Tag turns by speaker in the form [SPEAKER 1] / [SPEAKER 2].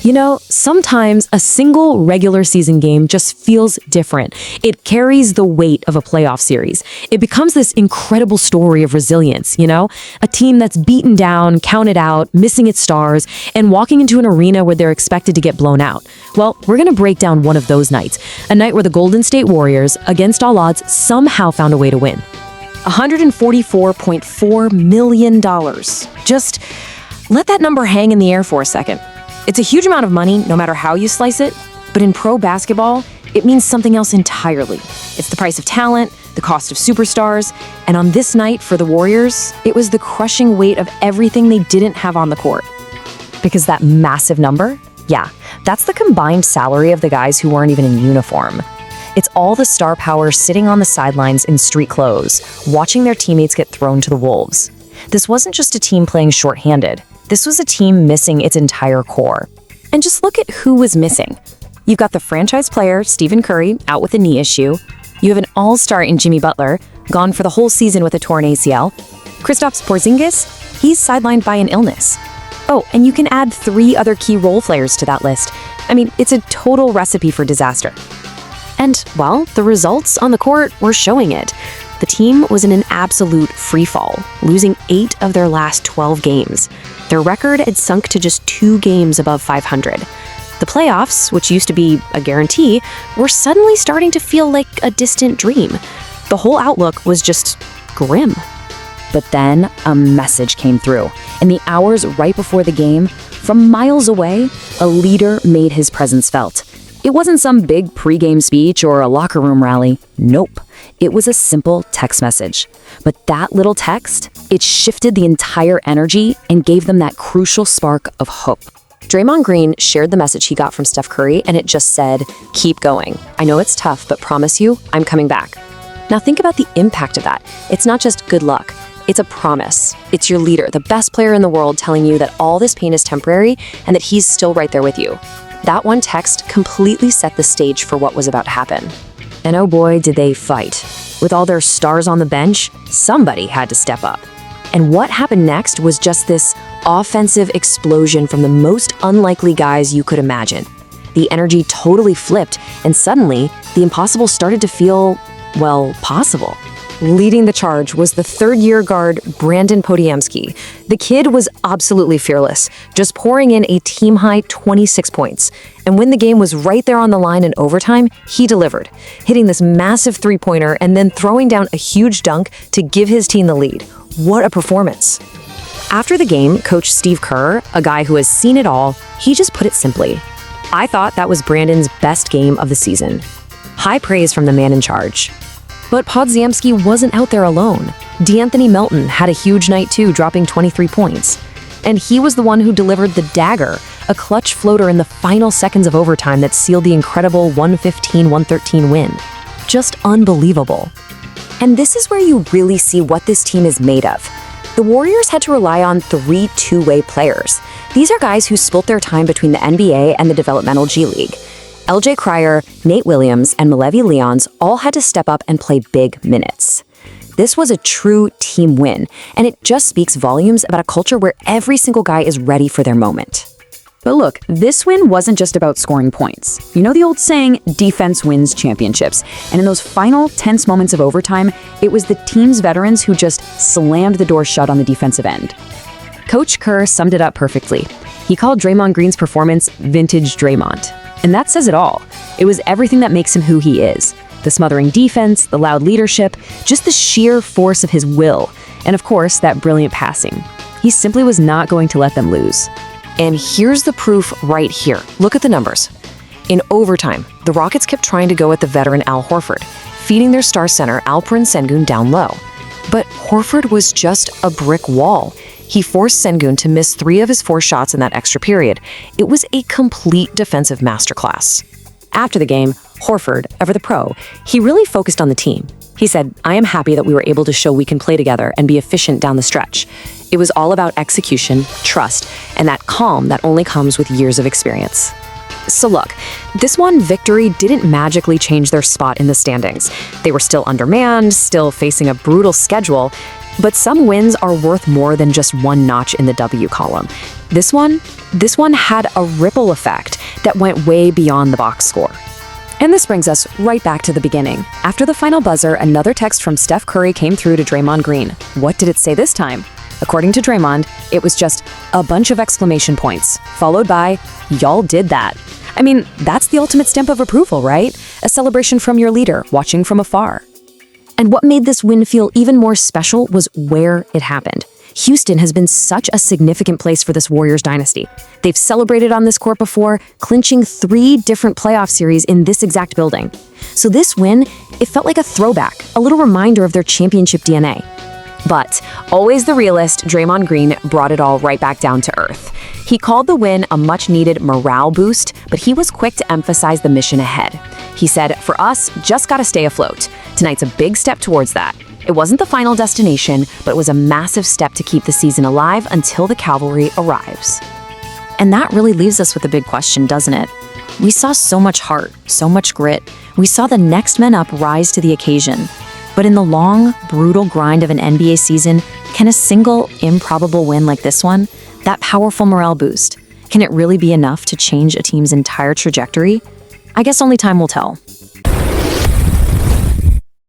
[SPEAKER 1] You know, sometimes a single regular season game just feels different. It carries the weight of a playoff series. It becomes this incredible story of resilience, you know? A team that's beaten down, counted out, missing its stars, and walking into an arena where they're expected to get blown out. Well, we're gonna break down one of those nights. A night where the Golden State Warriors, against all odds, somehow found a way to win. $144.4 million. Just let that number hang in the air for a second. It's a huge amount of money, no matter how you slice it, but in pro basketball, it means something else entirely. It's the price of talent, the cost of superstars, and on this night for the Warriors, it was the crushing weight of everything they didn't have on the court. Because that massive number, yeah, that's the combined salary of the guys who weren't even in uniform. It's all the star power sitting on the sidelines in street clothes, watching their teammates get thrown to the wolves. This wasn't just a team playing shorthanded. This was a team missing its entire core. And just look at who was missing. You've got the franchise player, Stephen Curry, out with a knee issue. You have an all-star in Jimmy Butler, gone for the whole season with a torn ACL. Kristaps Porzingis, he's sidelined by an illness. Oh, and you can add 3 other key role players to that list. I mean, it's a total recipe for disaster. And, well, the results on the court were showing it. The team was in an absolute freefall, losing 8 of their last 12 games. Their record had sunk to just 2 games above 500. The playoffs, which used to be a guarantee, were suddenly starting to feel like a distant dream. The whole outlook was just grim. But then a message came through. In the hours right before the game, from miles away, a leader made his presence felt. It wasn't some big pre-game speech or a locker room rally. Nope. It was a simple text message. But that little text, it shifted the entire energy and gave them that crucial spark of hope. Draymond Green shared the message he got from Steph Curry, and it just said, "Keep going. I know it's tough, but promise you, I'm coming back." Now think about the impact of that. It's not just good luck. It's a promise. It's your leader, the best player in the world, telling you that all this pain is temporary and that he's still right there with you. That one text completely set the stage for what was about to happen. And oh boy, did they fight. With all their stars on the bench, somebody had to step up. And what happened next was just this offensive explosion from the most unlikely guys you could imagine. The energy totally flipped, and suddenly, the impossible started to feel, well, possible. Leading the charge was the third-year guard, Brandin Podziemski. The kid was absolutely fearless, just pouring in a team-high 26 points. And when the game was right there on the line in overtime, he delivered, hitting this massive three-pointer and then throwing down a huge dunk to give his team the lead. What a performance. After the game, Coach Steve Kerr, a guy who has seen it all, he just put it simply. "I thought that was Brandon's best game of the season." High praise from the man in charge. But Podziemski wasn't out there alone. De'Anthony Melton had a huge night too, dropping 23 points. And he was the one who delivered the dagger, a clutch floater in the final seconds of overtime that sealed the incredible 115-113 win. Just unbelievable. And this is where you really see what this team is made of. The Warriors had to rely on 3 two-way players. These are guys who split their time between the NBA and the developmental G League. LJ Cryer, Nate Williams, and Malevi Leons all had to step up and play big minutes. This was a true team win, and it just speaks volumes about a culture where every single guy is ready for their moment.
[SPEAKER 2] But look, this win wasn't just about scoring points. You know the old saying, defense wins championships. And in those final tense moments of overtime, it was the team's veterans who just slammed the door shut on the defensive end. Coach Kerr summed it up perfectly. He called Draymond Green's performance vintage Draymond. And that says it all. It was everything that makes him who he is. The smothering defense, the loud leadership, just the sheer force of his will. And of course, that brilliant passing. He simply was not going to let them lose.
[SPEAKER 1] And here's the proof right here. Look at the numbers. In overtime, the Rockets kept trying to go at the veteran Al Horford, feeding their star center Alperen Sengun down low. But Horford was just a brick wall. He forced Sengun to miss 3 of his 4 shots in that extra period. It was a complete defensive masterclass. After the game, Horford, ever the pro, he really focused on the team. He said, "I am happy that we were able to show we can play together and be efficient down the stretch. It was all about execution, trust, and that calm that only comes with years of experience." So look, this one victory didn't magically change their spot in the standings. They were still undermanned, still facing a brutal schedule, But some wins are worth more than just one notch in the W column. This one had a ripple effect that went way beyond the box score. And this brings us right back to the beginning. After the final buzzer, another text from Steph Curry came through to Draymond Green. What did it say this time? According to Draymond, it was just a bunch of exclamation points, followed by, "Y'all did that." I mean, that's the ultimate stamp of approval, right? A celebration from your leader, watching from afar. And what made this win feel even more special was where it happened. Houston has been such a significant place for this Warriors dynasty. They've celebrated on this court before, clinching 3 different playoff series in this exact building. So this win, it felt like a throwback, a little reminder of their championship DNA. But always the realist, Draymond Green brought it all right back down to earth. He called the win a much-needed morale boost, but he was quick to emphasize the mission ahead. He said, "For us, just gotta stay afloat. Tonight's a big step towards that. It wasn't the final destination, but it was a massive step to keep the season alive until the cavalry arrives." And that really leaves us with a big question, doesn't it? We saw so much heart, so much grit. We saw the next men up rise to the occasion. But in the long, brutal grind of an NBA season, can a single, improbable win like this one, that powerful morale boost, can it really be enough to change a team's entire trajectory? I guess only time will tell.